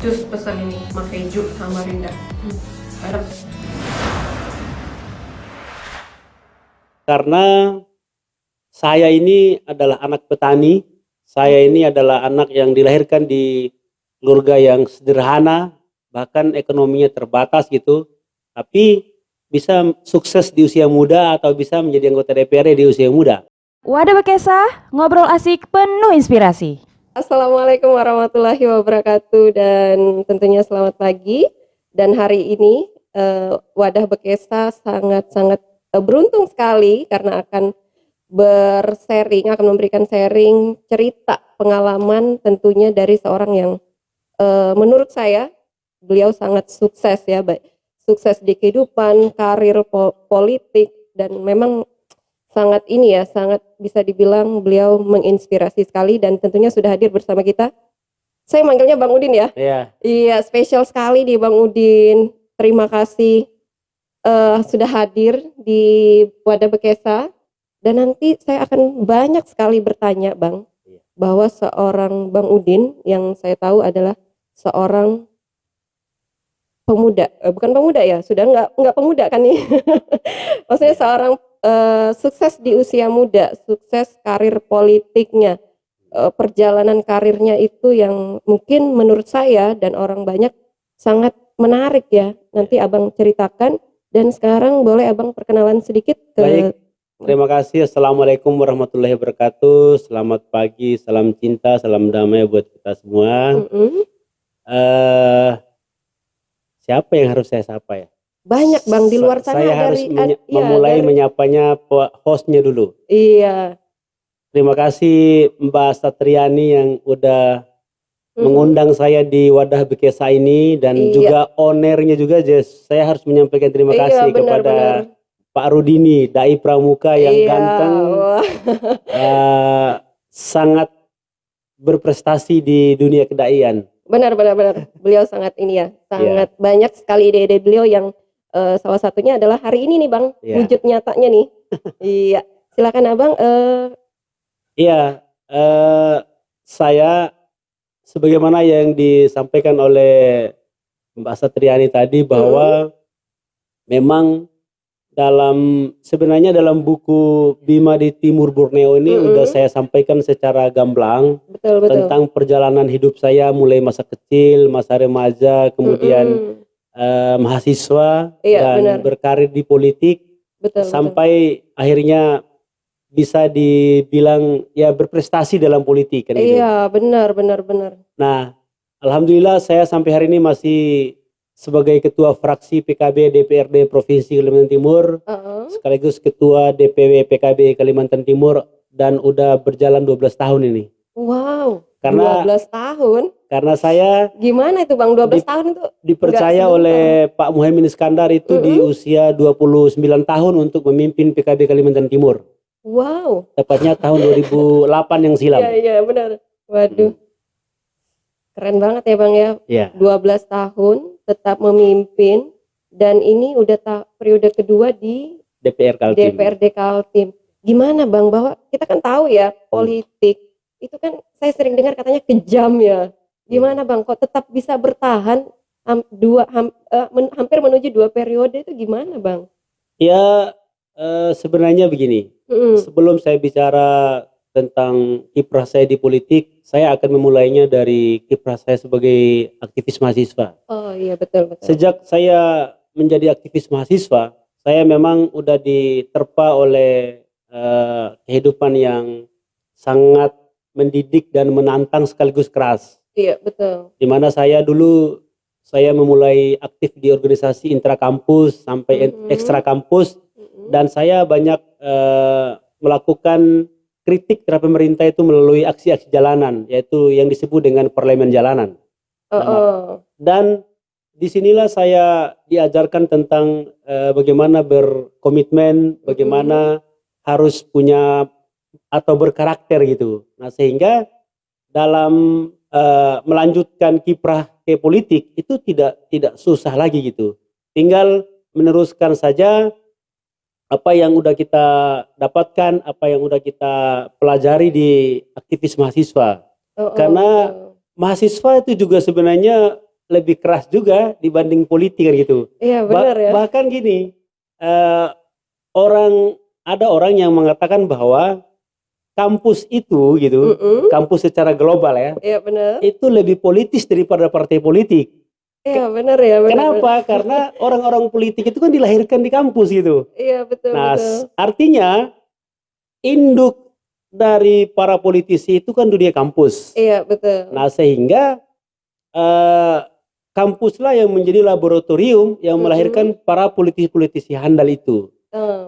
Jus pesan ini Makeju sama Rinda. Enak. Karena saya ini adalah anak petani, saya ini adalah anak yang dilahirkan di keluarga yang sederhana, bahkan ekonominya terbatas gitu, tapi bisa sukses di usia muda atau bisa menjadi anggota DPRD di usia muda. Wadah Bekesa, ngobrol asik penuh inspirasi. Assalamualaikum warahmatullahi wabarakatuh dan tentunya selamat pagi. Dan hari ini Wadah Bekesa sangat-sangat beruntung sekali karena akan akan memberikan sharing cerita pengalaman tentunya dari seorang yang menurut saya beliau sangat sukses ya, baik sukses di kehidupan, karir politik, dan memang sangat sangat bisa dibilang beliau menginspirasi sekali dan tentunya sudah hadir bersama kita. Saya manggilnya Bang Udin ya. Iya. Iya, spesial sekali nih Bang Udin. Terima kasih sudah hadir di Wadah Bekesa. Dan nanti saya akan banyak sekali bertanya Bang, bahwa seorang Bang Udin yang saya tahu adalah seorang pemuda, bukan pemuda ya, sudah nggak pemuda kan nih. Maksudnya seorang sukses di usia muda, sukses karir politiknya, perjalanan karirnya itu yang mungkin menurut saya dan orang banyak sangat menarik ya. Nanti Abang ceritakan dan sekarang boleh Abang perkenalan sedikit ke. Baik, terima kasih. Assalamualaikum warahmatullahi wabarakatuh. Selamat pagi, salam cinta, salam damai buat kita semua. Siapa yang harus saya sapa ya? Banyak Bang di luar sana. Saya harus memulai menyapanya hostnya dulu. Iya. Terima kasih Mbak Satriani yang udah mengundang saya di Wadah Bekesa ini dan juga ownernya juga, Jess. Saya harus menyampaikan terima kasih kepada Pak Rudini, dai pramuka yang ganteng, sangat berprestasi di dunia kedaian. Benar. Beliau sangat sangat banyak sekali ide-ide beliau yang salah satunya adalah hari ini nih Bang, wujud nyatanya nih. Iya, silakan Abang. Iya, saya sebagaimana yang disampaikan oleh Mbak Satriani tadi bahwa memang sebenarnya dalam buku Bima di Timur Borneo ini udah saya sampaikan secara gamblang tentang perjalanan hidup saya mulai masa kecil, masa remaja, kemudian mahasiswa dan berkarir di politik sampai akhirnya bisa dibilang ya berprestasi dalam politik kan gitu. Iya, benar. Nah, alhamdulillah saya sampai hari ini masih sebagai ketua fraksi PKB DPRD Provinsi Kalimantan Timur, sekaligus ketua DPW PKB Kalimantan Timur dan udah berjalan 12 tahun ini. Wow, karena 12 tahun? Karena saya gimana itu Bang, 12 tahun itu? Dipercaya oleh Pak Muhaimin Iskandar itu di usia 29 tahun untuk memimpin PKB Kalimantan Timur. Wow. Tepatnya tahun 2008 yang silam. Iya benar. Waduh. Keren banget ya Bang ya. Iya. 12 tahun tetap memimpin dan ini udah periode kedua di DPRD Kaltim. Gimana Bang, bahwa kita kan tahu ya politik itu kan saya sering dengar katanya kejam ya. Gimana Bang kok tetap bisa bertahan hampir menuju 2 periode itu gimana Bang? Ya sebenarnya begini. Sebelum saya bicara tentang kiprah saya di politik, saya akan memulainya dari kiprah saya sebagai aktivis mahasiswa. Oh iya betul. Sejak saya menjadi aktivis mahasiswa, saya memang udah diterpa oleh kehidupan yang sangat mendidik dan menantang sekaligus keras. Iya betul. Dimana saya memulai aktif di organisasi intrakampus sampai ekstra kampus dan saya banyak melakukan kritik terhadap pemerintah itu melalui aksi-aksi jalanan, yaitu yang disebut dengan parlemen jalanan. Dan disinilah saya diajarkan tentang bagaimana berkomitmen, bagaimana harus punya atau berkarakter gitu. Nah sehingga dalam melanjutkan kiprah ke politik itu tidak susah lagi gitu. Tinggal meneruskan saja apa yang udah kita dapatkan, apa yang udah kita pelajari di aktivis mahasiswa. Karena mahasiswa itu juga sebenarnya lebih keras juga dibanding politik kan gitu. Iya benar ya. Bahkan gini, eh, ada orang yang mengatakan bahwa kampus itu gitu, kampus secara global ya, Iya benar. itu lebih politis daripada partai politik. Iya benar ya. Kenapa? Karena orang-orang politik itu kan dilahirkan di kampus gitu. Iya betul. Nah, artinya induk dari para politisi itu kan dunia kampus. Iya betul. Nah, sehingga kampuslah yang menjadi laboratorium yang melahirkan para politisi-politisi handal itu.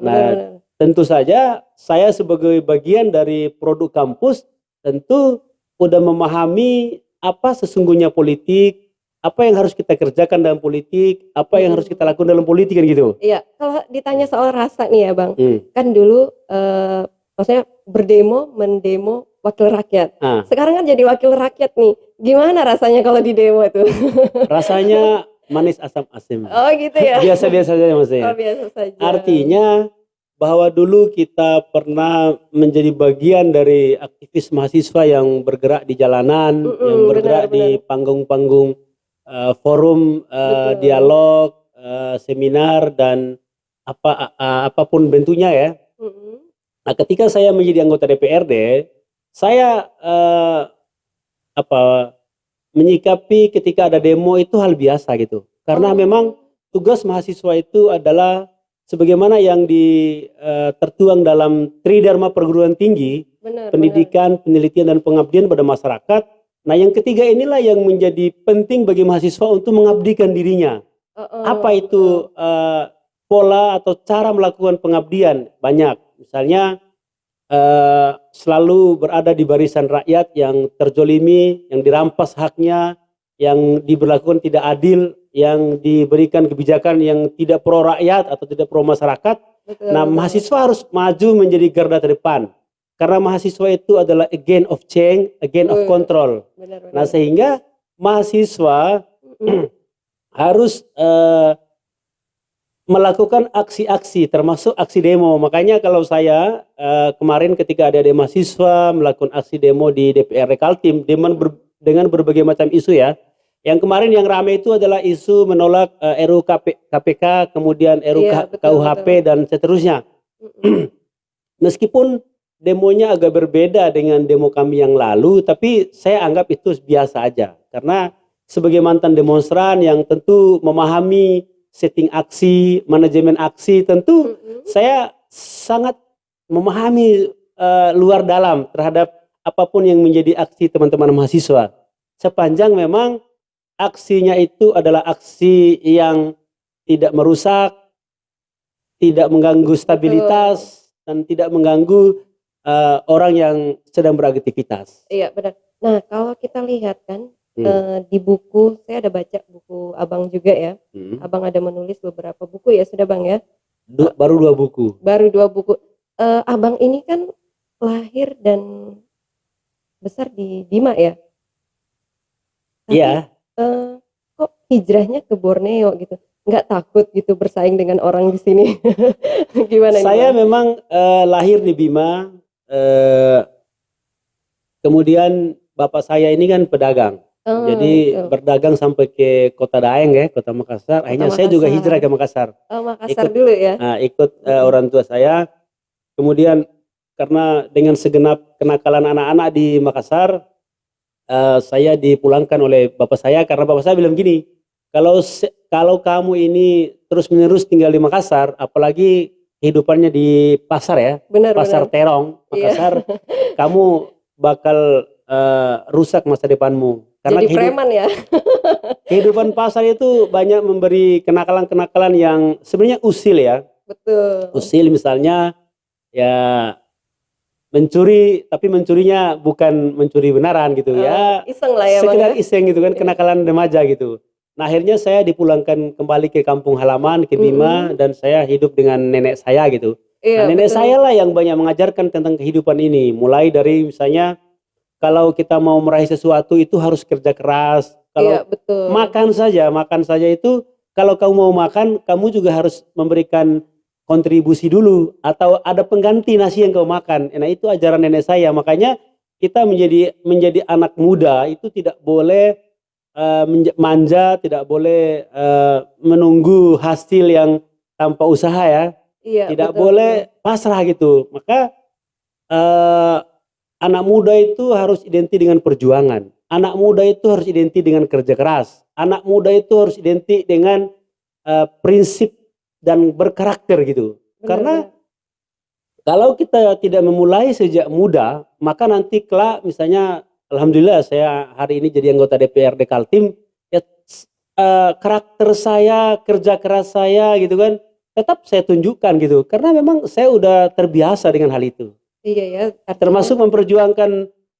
Nah, tentu saja saya sebagai bagian dari produk kampus tentu udah memahami apa sesungguhnya politik, apa yang harus kita kerjakan dalam politik, apa yang harus kita lakukan dalam politik kan gitu. Iya, kalau ditanya soal rasa nih ya Bang, kan dulu maksudnya mendemo wakil rakyat. Sekarang kan jadi wakil rakyat nih, gimana rasanya kalau di demo itu? Rasanya manis asam asin. Oh gitu ya? Biasa-biasa saja maksudnya. Oh biasa saja. Artinya bahwa dulu kita pernah menjadi bagian dari aktivis mahasiswa yang bergerak di jalanan, yang bergerak di panggung-panggung forum dialog, seminar dan apapun bentuknya ya. Nah, ketika saya menjadi anggota DPRD, saya menyikapi ketika ada demo itu hal biasa gitu. Karena memang tugas mahasiswa itu adalah sebagaimana yang tertuang dalam Tridharma Perguruan Tinggi, pendidikan, penelitian dan pengabdian pada masyarakat. Nah, yang ketiga inilah yang menjadi penting bagi mahasiswa untuk mengabdikan dirinya. Apa itu pola atau cara melakukan pengabdian? Banyak. Misalnya selalu berada di barisan rakyat yang terzolimi, yang dirampas haknya, yang diberlakukan tidak adil, yang diberikan kebijakan yang tidak pro rakyat atau tidak pro masyarakat. Nah, mahasiswa harus maju menjadi garda terdepan. Karena mahasiswa itu adalah agent of change, agent of control. Nah, sehingga mahasiswa harus melakukan aksi-aksi, termasuk aksi demo. Makanya kalau saya kemarin ketika ada mahasiswa melakukan aksi demo di DPRD Kaltim dengan berbagai macam isu ya. Yang kemarin yang ramai itu adalah isu menolak RUU KPK, kemudian RUU KUHP dan seterusnya. Meskipun demonya agak berbeda dengan demo kami yang lalu, tapi saya anggap itu biasa aja. Karena sebagai mantan demonstran yang tentu memahami setting aksi, manajemen aksi, tentu saya sangat memahami luar dalam terhadap apapun yang menjadi aksi teman-teman mahasiswa. Sepanjang memang aksinya itu adalah aksi yang tidak merusak, tidak mengganggu stabilitas, dan tidak mengganggu orang yang sedang beraktivitas. Iya benar. Nah kalau kita lihat kan di buku, saya ada baca buku Abang juga ya. Abang ada menulis beberapa buku ya sudah Bang ya? Baru 2 buku. Baru 2 buku. Abang ini kan lahir dan besar di Bima ya? Iya. Kok hijrahnya ke Borneo gitu? Nggak takut gitu bersaing dengan orang di sini? Gimana? Saya memang lahir di Bima. Kemudian bapak saya ini kan pedagang, jadi berdagang sampai ke Kota Daeng ya, Kota Makassar. Akhirnya saya juga hijrah ke Makassar. Makassar dulu ya? Ikut orang tua saya. Kemudian karena dengan segenap kenakalan anak-anak di Makassar, saya dipulangkan oleh bapak saya karena bapak saya bilang gini, kalau kamu ini terus-menerus tinggal di Makassar, apalagi kehidupannya di pasar ya, pasar Terong, Makassar, kamu bakal rusak masa depanmu. Karena jadi preman ya? Kehidupan pasar itu banyak memberi kenakalan-kenakalan yang sebenarnya usil ya. Betul. Usil misalnya ya mencuri, tapi mencurinya bukan mencuri benaran gitu ya. Iseng lah ya. Sekedar iseng gitu kan, kenakalan remaja gitu. Nah akhirnya saya dipulangkan kembali ke kampung halaman, ke Bima, dan saya hidup dengan nenek saya gitu. Nah, nenek saya lah yang banyak mengajarkan tentang kehidupan ini. Mulai dari misalnya kalau kita mau meraih sesuatu itu harus kerja keras. Kalau makan saja itu kalau kamu mau makan, kamu juga harus memberikan kontribusi dulu atau ada pengganti nasi yang kau makan. Nah itu ajaran nenek saya. Makanya kita menjadi anak muda itu tidak boleh manja, tidak boleh menunggu hasil yang tanpa usaha ya. Iya, Tidak betul, boleh pasrah gitu. Maka eh, anak muda itu harus identik dengan perjuangan. Anak muda itu harus identik dengan kerja keras. Anak muda itu harus identik dengan prinsip dan berkarakter gitu. benar, Karena benar. kalau kita tidak memulai sejak muda, maka nanti kelak misalnya, alhamdulillah saya hari ini jadi anggota DPRD Kaltim, ya karakter saya, kerja keras saya gitu kan, tetap saya tunjukkan gitu. Karena memang saya udah terbiasa dengan hal itu. Iya ya, Termasuk artinya memperjuangkan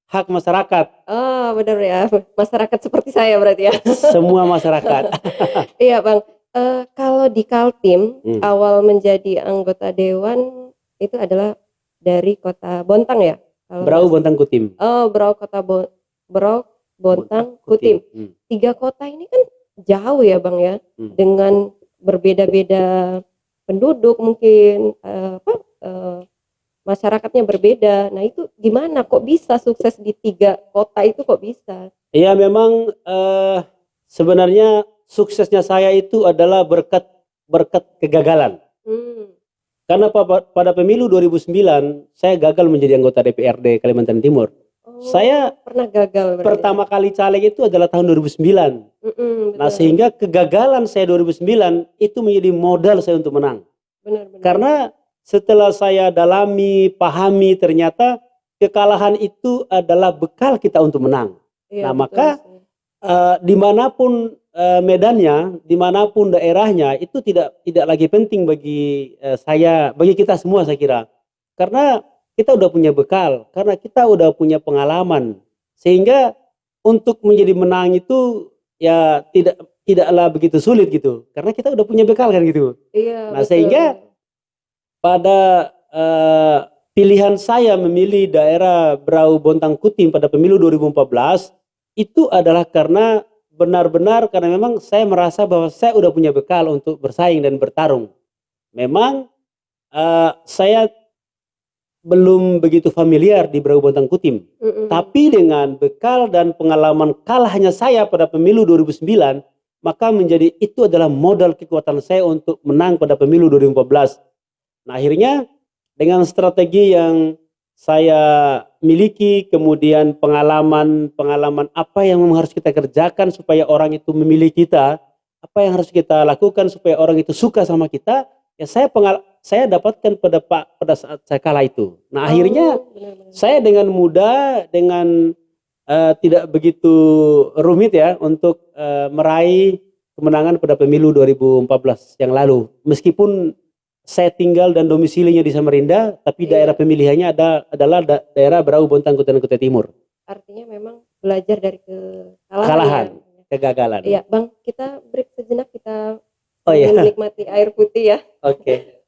hak masyarakat, oh benar ya, masyarakat seperti saya berarti ya. semua masyarakat. Iya Bang, kalau di Kaltim Hmm. awal menjadi anggota dewan itu adalah dari kota Bontang ya? Kalau Berau nggak Bontang Kutim. oh Berau Bontang Kutim. Hmm. 3 kota ini kan jauh ya Bang ya, Hmm. dengan berbeda-beda penduduk mungkin masyarakatnya berbeda. Nah itu gimana kok bisa sukses di 3 kota itu kok bisa? Iya memang sebenarnya suksesnya saya itu adalah berkat kegagalan. Hmm. Karena pada pemilu 2009 saya gagal menjadi anggota DPRD Kalimantan Timur. Oh, Saya pernah gagal berarti. pertama kali caleg itu adalah tahun 2009. Nah, Betul. sehingga kegagalan saya 2009 itu menjadi modal saya untuk menang. Benar-benar. Karena setelah saya dalami, pahami, ternyata kekalahan itu adalah bekal kita untuk menang. Iya, Nah, betul maka sih. dimanapun medannya, dimanapun daerahnya itu tidak lagi penting bagi saya, bagi kita semua saya kira. Karena kita udah punya bekal, karena kita udah punya pengalaman, sehingga untuk menjadi menang itu ya tidaklah begitu sulit gitu, karena kita udah punya bekal kan gitu. Iya, Nah, betul. sehingga pada pilihan saya memilih daerah Berau Bontang Kutim pada pemilu 2014 itu adalah karena benar-benar karena memang saya merasa bahwa saya udah punya bekal untuk bersaing dan bertarung. Memang saya belum begitu familiar di Berau Bontang Kutim, tapi dengan bekal dan pengalaman kalahnya saya pada pemilu 2009, maka menjadi itu adalah modal kekuatan saya untuk menang pada pemilu 2014. Nah, akhirnya dengan strategi yang saya miliki, kemudian pengalaman apa yang memang harus kita kerjakan supaya orang itu memilih kita, apa yang harus kita lakukan supaya orang itu suka sama kita, ya saya dapatkan pada saat saya kalah itu. Nah, akhirnya benar-benar. saya dengan mudah, dengan tidak begitu rumit ya untuk meraih kemenangan pada pemilu 2014 yang lalu. Meskipun saya tinggal dan domisilinya di Samarinda, tapi Iya. daerah pemilihannya adalah daerah Berau Bontang Kutai Timur. Artinya memang belajar dari kekalahan Kekalahan, ya. kegagalan. Iya, Bang, kita break sejenak, kita Oh iya. menikmati air putih ya. Oke.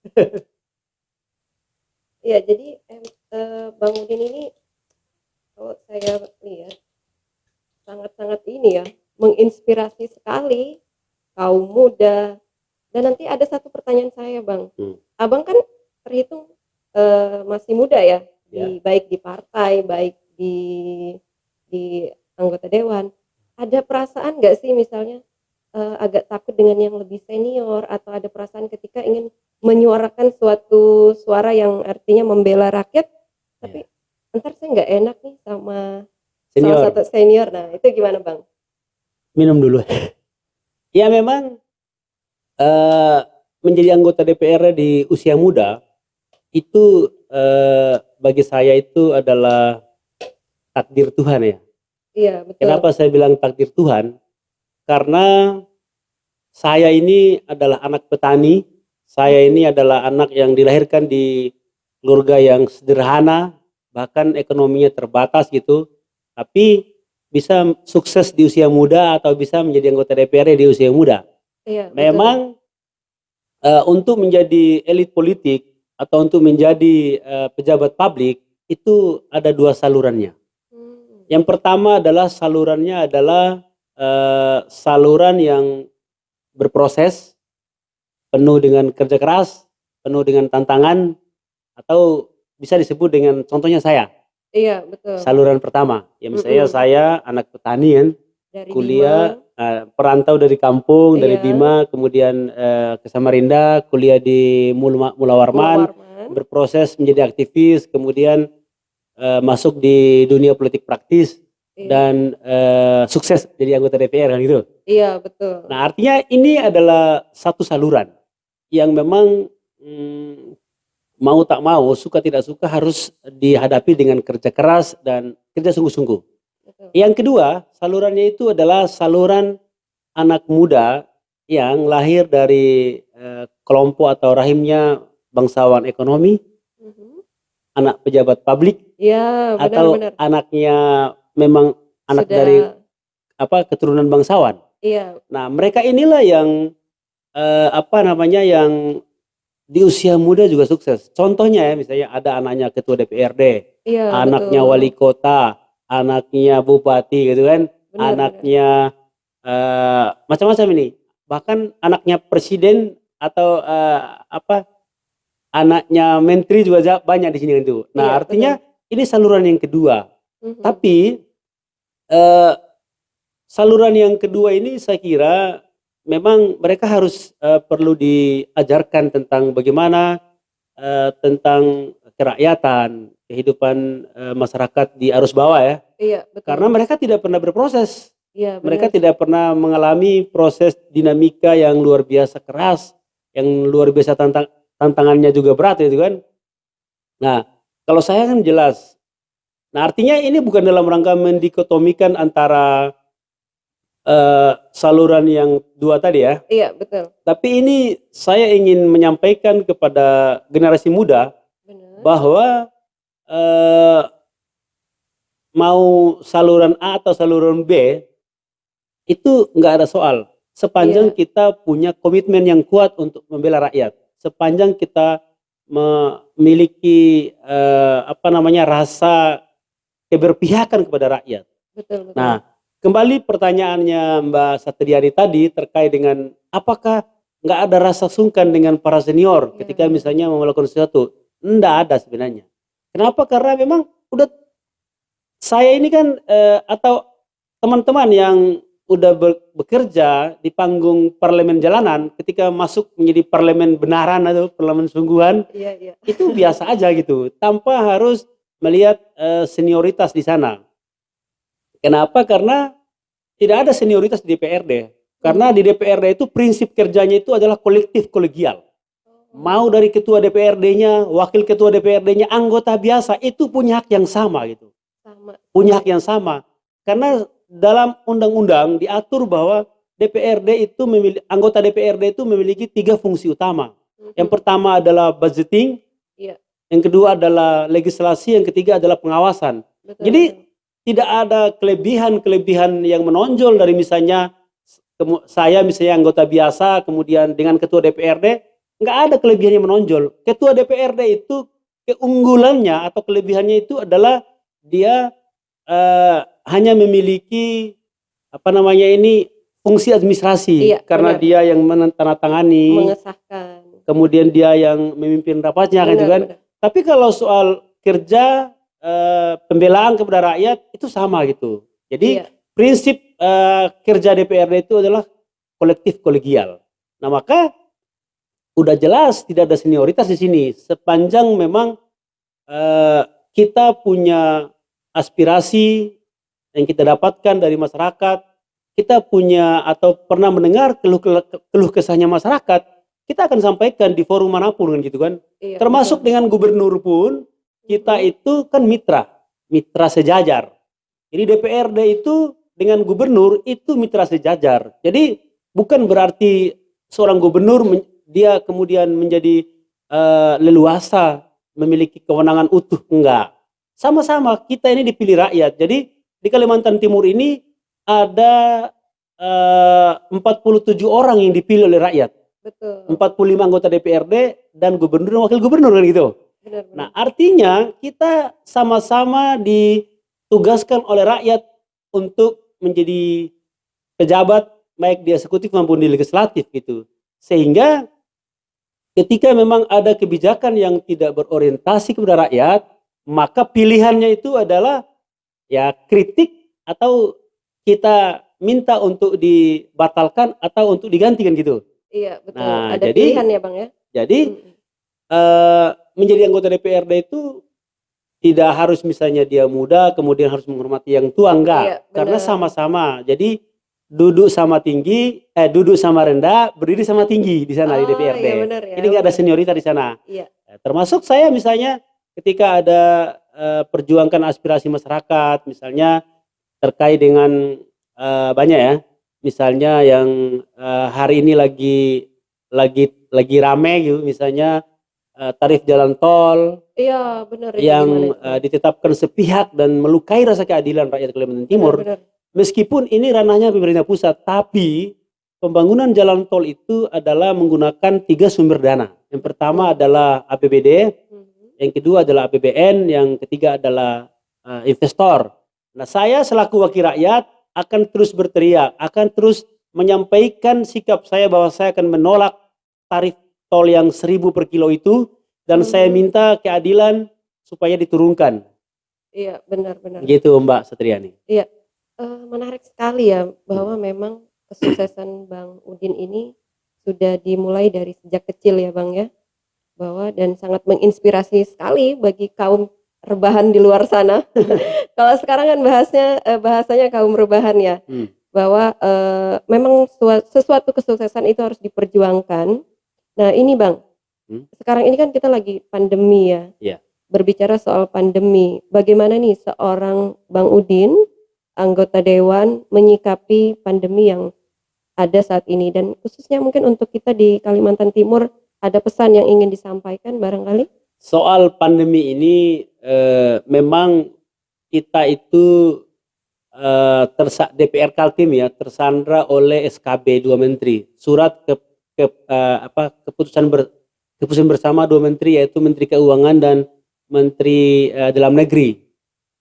Iya, jadi Bang Udin ini kalau saya lihat sangat-sangat ini ya, menginspirasi sekali kaum muda. Dan nanti ada satu pertanyaan saya, Bang. Abang kan terhitung masih muda ya, baik di partai, baik di anggota dewan. Ada perasaan nggak sih misalnya agak takut dengan yang lebih senior, atau ada perasaan ketika ingin menyuarakan suatu suara yang artinya membela rakyat, tapi ntar saya nggak enak nih sama salah satu senior. Nah, itu gimana Bang? Minum dulu. Ya memang menjadi anggota DPR di usia muda itu bagi saya itu adalah takdir Tuhan ya. Iya, betul. Kenapa saya bilang takdir Tuhan? Karena saya ini adalah anak petani, saya ini adalah anak yang dilahirkan di keluarga yang sederhana, bahkan ekonominya terbatas gitu, tapi bisa sukses di usia muda atau bisa menjadi anggota DPR di usia muda. Iya, memang untuk menjadi elit politik atau untuk menjadi pejabat publik itu ada dua salurannya. Yang pertama adalah salurannya adalah saluran yang berproses, penuh dengan kerja keras, penuh dengan tantangan, atau bisa disebut dengan contohnya saya. Iya, betul. Saluran pertama, ya misalnya saya anak petani kan, Dari kuliah Bima. perantau dari kampung, dari Iya. Bima, kemudian ke Samarinda, kuliah di Mula Mula Warman, Warman. berproses menjadi aktivis, kemudian masuk di dunia politik praktis Iya. dan sukses jadi anggota DPR kan gitu. Iya, betul. Nah, artinya ini adalah satu saluran yang memang mau tak mau, suka tidak suka harus dihadapi dengan kerja keras dan kerja sungguh-sungguh. Betul. Yang kedua, salurannya itu adalah saluran anak muda yang lahir dari kelompok atau rahimnya bangsawan ekonomi, anak pejabat publik, Iya, atau benar-benar. anaknya memang anak Sudah. dari keturunan bangsawan. Iya. Nah, mereka inilah yang yang di usia muda juga sukses. Contohnya ya, misalnya ada anaknya ketua DPRD, Iya, anaknya betul. wali kota, anaknya bupati gitu kan, Benar, anaknya macam-macam ini. Bahkan anaknya presiden atau anaknya menteri juga banyak di sini itu. Nah, Iya, artinya betul. ini saluran yang kedua. Mhm. Tapi saluran yang kedua ini saya kira memang mereka harus perlu diajarkan tentang bagaimana tentang kerakyatan, kehidupan masyarakat di arus bawah ya. Iya, betul. Karena mereka tidak pernah berproses. Iya, Mereka benar. tidak pernah mengalami proses dinamika yang luar biasa keras, yang luar biasa tantangannya juga berat itu kan. Nah, kalau saya kan jelas. Nah, artinya ini bukan dalam rangka mendikotomikan antara saluran yang dua tadi ya. Iya, betul. Tapi ini saya ingin menyampaikan kepada generasi muda Benar. bahwa mau saluran A atau saluran B itu nggak ada soal. Sepanjang Iya. kita punya komitmen yang kuat untuk membela rakyat, sepanjang kita memiliki rasa keberpihakan kepada rakyat. Betul, betul. Nah, kembali pertanyaannya Mbak Satriani tadi terkait dengan apakah nggak ada rasa sungkan dengan para senior ketika misalnya mau melakukan sesuatu? Nggak ada sebenarnya. Kenapa? Karena memang udah saya ini kan atau teman-teman yang udah bekerja di panggung parlemen jalanan ketika masuk menjadi parlemen benaran atau parlemen sungguhan, Iya, iya. itu biasa aja gitu tanpa harus melihat senioritas di sana. Kenapa? Karena tidak ada senioritas di DPRD. Karena di DPRD itu prinsip kerjanya itu adalah kolektif kolegial. Mau dari ketua DPRD-nya, wakil ketua DPRD-nya, anggota biasa itu punya hak yang sama gitu. Sama. Punya hak yang sama. Karena dalam undang-undang diatur bahwa anggota DPRD itu memiliki 3 fungsi utama. Yang pertama adalah budgeting, Iya. yang kedua adalah legislasi, yang ketiga adalah pengawasan. Betul, Jadi betul. tidak ada kelebihan yang menonjol dari misalnya saya misalnya anggota biasa kemudian dengan ketua DPRD, nggak ada kelebihan yang menonjol. Ketua DPRD itu keunggulannya atau kelebihannya itu adalah dia hanya memiliki fungsi administrasi. Iya, karena benar. dia yang menandatangani, Mengesahkan. kemudian dia yang memimpin rapatnya kan itu kan. Benar. Tapi kalau soal kerja pembelaan kepada rakyat itu sama gitu. Jadi Iya. prinsip kerja DPRD itu adalah kolektif kolegial. Nah, maka udah jelas tidak ada senioritas di sini sepanjang memang kita punya aspirasi yang kita dapatkan dari masyarakat, kita punya atau pernah mendengar keluh kesahnya masyarakat, kita akan sampaikan di forum manapun kan gitu kan. Iya, Termasuk betul. dengan gubernur pun kita itu kan mitra sejajar. Jadi DPRD itu dengan gubernur itu mitra sejajar. Jadi bukan berarti seorang gubernur dia kemudian menjadi leluasa memiliki kewenangan utuh, enggak. Sama-sama kita ini dipilih rakyat. Jadi di Kalimantan Timur ini ada 47 orang yang dipilih oleh rakyat. Betul. 45 anggota DPRD dan gubernur dan wakil gubernur kan gitu. Benar. Nah, artinya kita sama-sama ditugaskan oleh rakyat untuk menjadi pejabat baik di eksekutif maupun di legislatif gitu. Sehingga ketika memang ada kebijakan yang tidak berorientasi kepada rakyat, maka pilihannya itu adalah ya kritik atau kita minta untuk dibatalkan atau untuk digantikan gitu. Iya, betul. Nah, Ada jadi pilihan ya, Bang ya? jadi Mm-mm. menjadi anggota DPRD itu tidak harus misalnya dia muda kemudian harus menghormati yang tua, Iya, enggak. Karena benar. sama-sama. Jadi duduk sama tinggi, duduk sama rendah, berdiri sama tinggi di sana di Oh, DPRD. iya benar ya, Jadi nggak ada benar. senioritas di sana. Iya. Termasuk saya misalnya ketika ada perjuangkan aspirasi masyarakat, misalnya terkait dengan banyak ya, misalnya yang hari ini lagi rame gitu, misalnya tarif jalan tol Iya, benar itu gimana yang itu, Bang? ditetapkan sepihak dan melukai rasa keadilan rakyat Kalimantan Benar, Timur. benar. Meskipun ini ranahnya pemerintah pusat, tapi pembangunan jalan tol itu adalah menggunakan 3 sumber dana. Yang pertama adalah APBD, Mhm. yang kedua adalah APBN, yang ketiga adalah investor. Nah, saya selaku wakil rakyat akan terus berteriak, akan terus menyampaikan sikap saya bahwa saya akan menolak tarif tol yang 1.000 per kilo itu, dan saya minta keadilan supaya diturunkan. Iya, benar-benar. Gitu Mbak Satriani. Iya, menarik sekali ya bahwa memang kesuksesan Bang Udin ini sudah dimulai dari sejak kecil ya Bang ya, bahwa dan sangat menginspirasi sekali bagi kaum rebahan di luar sana. Kalau sekarang kan bahasanya kaum rebahan ya, bahwa memang sesuatu kesuksesan itu harus diperjuangkan. Nah ini Bang, sekarang ini kan kita lagi pandemi ya. Iya. Berbicara soal pandemi, bagaimana nih seorang Bang Udin, anggota dewan menyikapi pandemi yang ada saat ini, dan khususnya mungkin untuk kita di Kalimantan Timur, ada pesan yang ingin disampaikan barangkali? Soal pandemi ini memang kita itu DPR Kaltim ya tersandra oleh SKB 2 menteri, surat keputusan bersama 2 menteri, yaitu Menteri Keuangan dan Menteri Dalam Negeri.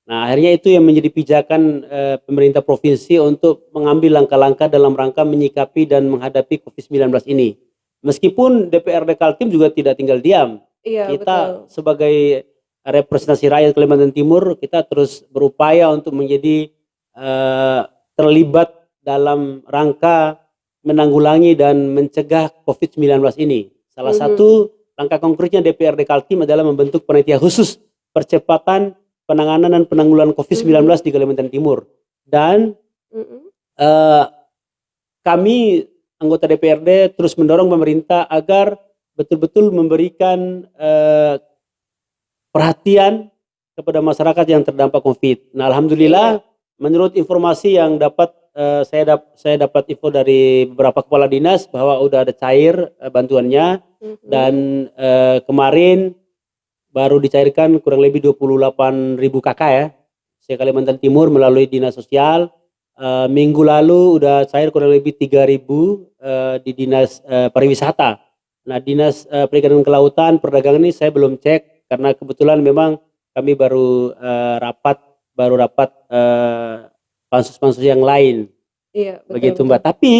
Nah, akhirnya itu yang menjadi pijakan pemerintah provinsi untuk mengambil langkah-langkah dalam rangka menyikapi dan menghadapi COVID-19 ini. Meskipun DPRD Kaltim juga tidak tinggal diam. Iya, Kita betul. sebagai representasi rakyat Kalimantan Timur, kita terus berupaya untuk menjadi terlibat dalam rangka menanggulangi dan mencegah COVID-19 ini. Salah satu langkah konkretnya DPRD Kaltim adalah membentuk panitia khusus percepatan penanganan dan penanggulangan COVID-19 di Kalimantan Timur. Dan kami anggota DPRD terus mendorong pemerintah agar betul-betul memberikan perhatian kepada masyarakat yang terdampak COVID. Nah, alhamdulillah menurut informasi yang saya dapat info dari beberapa kepala dinas bahwa udah ada cair bantuannya, dan kemarin baru dicairkan kurang lebih 28.000 KK ya, se-Kalimantan Timur melalui Dinas Sosial. Minggu lalu udah cair kurang lebih 3.000 di Dinas Pariwisata. Nah, Dinas Perikanan Kelautan, Perdagangan ini saya belum cek karena kebetulan memang kami baru rapat pansus-pansus yang lain. Iya, betul, begitu betul. Mbak. Tapi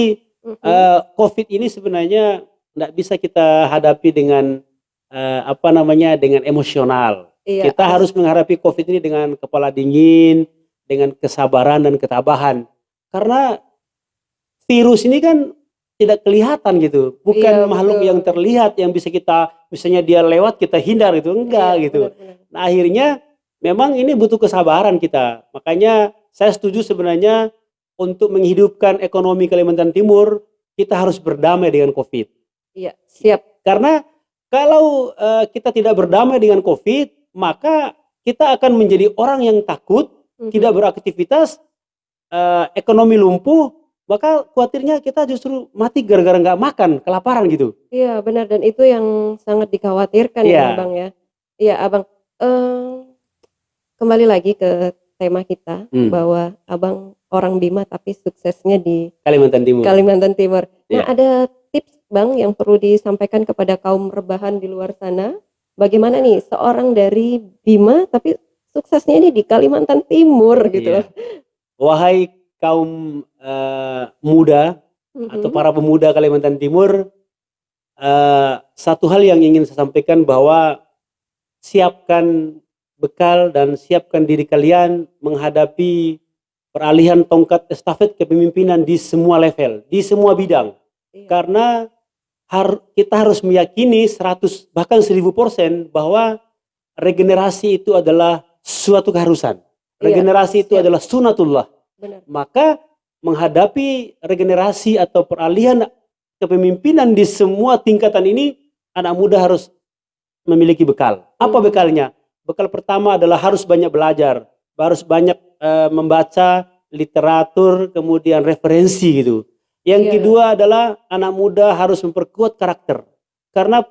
COVID ini sebenarnya tidak bisa kita hadapi dengan dengan emosional. Iya, Kita harus menghadapi COVID ini dengan kepala dingin, dengan kesabaran dan ketabahan. Karena virus ini kan tidak kelihatan gitu, bukan Iya, makhluk betul. yang terlihat yang bisa kita, misalnya dia lewat kita hindar gitu, enggak Iya, gitu. benar-benar. Nah, akhirnya memang ini butuh kesabaran kita. Makanya saya setuju sebenarnya untuk menghidupkan ekonomi Kalimantan Timur, kita harus berdamai dengan COVID. Iya, siap. Karena kalau kita tidak berdamai dengan COVID, maka kita akan menjadi orang yang takut, tidak beraktivitas, ekonomi lumpuh, maka khawatirnya kita justru mati gara-gara nggak makan, kelaparan gitu. Iya, benar, dan itu yang sangat dikhawatirkan ya Bang ya. Iya Abang, kembali lagi ke tema kita, bahwa Abang orang Bima tapi suksesnya di Kalimantan Timur. Nah, ada tips Bang yang perlu disampaikan kepada kaum rebahan di luar sana, bagaimana nih seorang dari Bima tapi suksesnya ini di Kalimantan Timur gitu. Wahai kaum muda atau para pemuda Kalimantan Timur, satu hal yang ingin saya sampaikan bahwa siapkan bekal dan siapkan diri kalian menghadapi peralihan tongkat estafet kepemimpinan di semua level, di semua bidang. Iya. Karena kita harus meyakini 100 bahkan 1000% bahwa regenerasi itu adalah suatu keharusan. Iya, Regenerasi itu siap. adalah sunatullah. Benar. Maka menghadapi regenerasi atau peralihan kepemimpinan di semua tingkatan ini, anak muda harus memiliki bekal. Apa bekalnya? Bekal pertama adalah harus banyak belajar, harus banyak membaca literatur, kemudian referensi gitu. Yang Iya. kedua adalah anak muda harus memperkuat karakter. Karena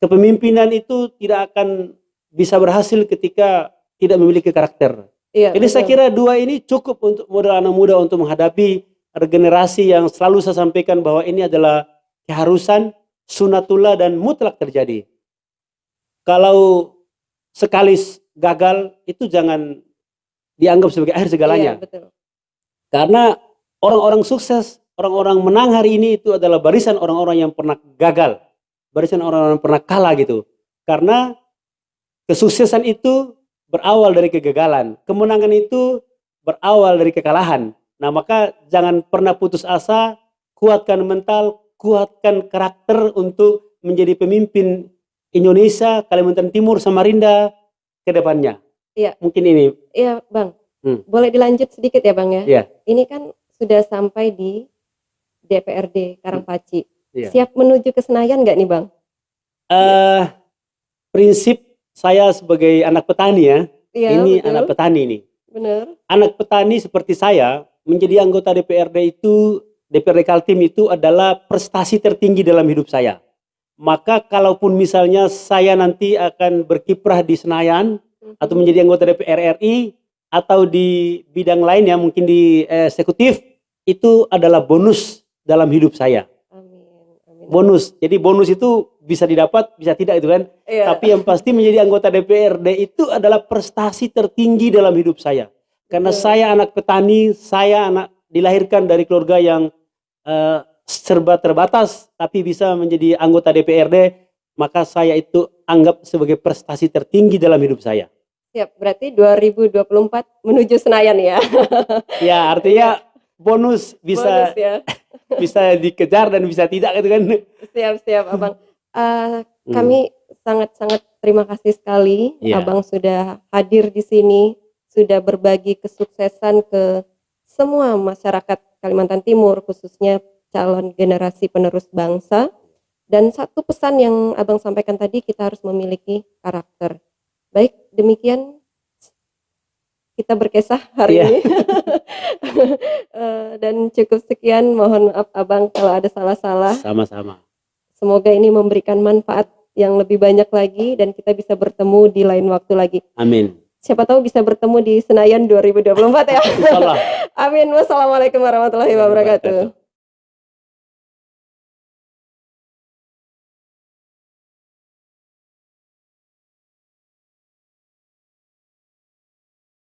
kepemimpinan itu tidak akan bisa berhasil ketika tidak memiliki karakter. Iya, Jadi saya betul. kira dua ini cukup untuk modal anak muda untuk menghadapi regenerasi yang selalu saya sampaikan bahwa ini adalah keharusan, sunatullah dan mutlak terjadi. Kalau sekali gagal itu jangan dianggap sebagai akhir segalanya. Iya, betul. Karena orang-orang sukses, orang-orang menang hari ini itu adalah barisan orang-orang yang pernah gagal. Barisan orang-orang yang pernah kalah gitu. Karena kesuksesan itu berawal dari kegagalan. Kemenangan itu berawal dari kekalahan. Nah, maka jangan pernah putus asa, kuatkan mental, kuatkan karakter untuk menjadi pemimpin Indonesia, Kalimantan Timur, Samarinda ke depannya. Iya. Mungkin ini. Iya, Bang. Boleh dilanjut sedikit ya, Bang ya? Iya. Ini kan sudah sampai di DPRD Karangpaci. Iya. Siap menuju ke Senayan nggak nih, Bang? Prinsip saya sebagai anak petani ya, Iya, ini betul. anak petani nih. Benar. Anak petani seperti saya menjadi anggota DPRD itu, DPRD Kaltim itu adalah prestasi tertinggi dalam hidup saya. Maka kalaupun misalnya saya nanti akan berkiprah di Senayan atau menjadi anggota DPR RI atau di bidang lain ya, mungkin di eksekutif, itu adalah bonus dalam hidup saya. Amin. Amin. Bonus. Jadi bonus itu bisa didapat, bisa tidak itu kan. Iya. Tapi yang pasti menjadi anggota DPRD itu adalah prestasi tertinggi dalam hidup saya. Karena Betul. saya anak petani, saya anak dilahirkan dari keluarga yang serba terbatas, tapi bisa menjadi anggota DPRD, maka saya itu anggap sebagai prestasi tertinggi dalam hidup saya. Siap, berarti 2024 menuju Senayan ya. Ya, artinya bonus bisa Bonus ya. bisa dikejar dan bisa tidak gitu kan. Siap, Abang. Kami sangat-sangat terima kasih sekali, Iya. Abang sudah hadir di sini, sudah berbagi kesuksesan ke semua masyarakat Kalimantan Timur, khususnya calon generasi penerus bangsa. Dan satu pesan yang Abang sampaikan tadi, kita harus memiliki karakter. Baik, demikian kita berkisah hari Iya. ini. Dan cukup sekian, mohon maaf Abang kalau ada salah-salah. Sama-sama. Semoga ini memberikan manfaat yang lebih banyak lagi dan kita bisa bertemu di lain waktu lagi. Amin. Siapa tahu bisa bertemu di Senayan 2024 ya. Insyaallah. Amin. Wassalamualaikum warahmatullahi wabarakatuh.